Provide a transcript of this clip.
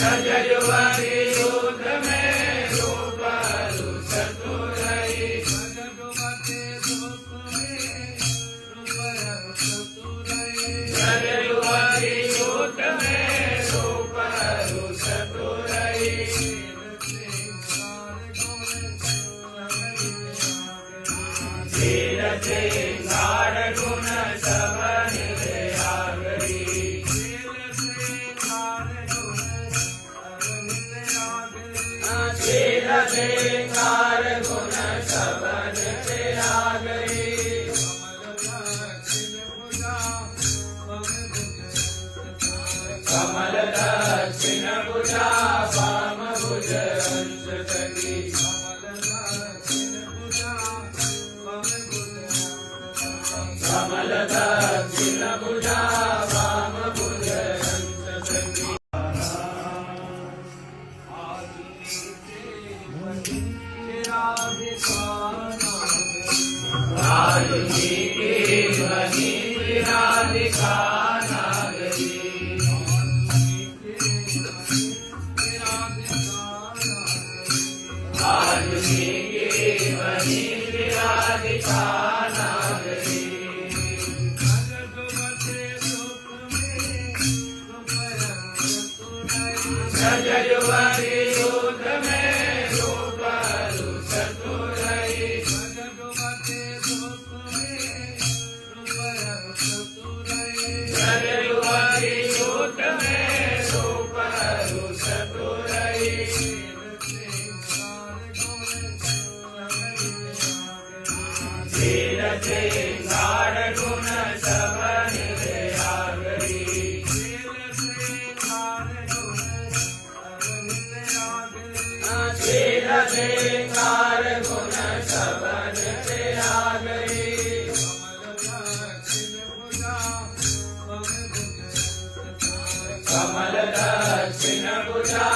रजजुवति दूत में रूपरु चतुरई रजजुवति दूत में रूपरु चतुरई शील श्रृंगार गुण सब निधे आ गई शील श्रृंगार गुण सब निधे आ गई कमल दक्षिण भुजा वाम भुज अंश सखी कमल दक्षिण भुजा वाम भुज अंश सखी राजुनी की ध्वनि राधिका नागरी राजुनी की ध्वनि राधिका नागरी रजजुवति दूत में रूपरु चतुरई रजजुवति दूत में रूपरु चतुरई शील श्रृंगार गुण सब निधे आ गई शील श्रृंगार गुण सब निधे आ गई कमल दक्षिण भुजा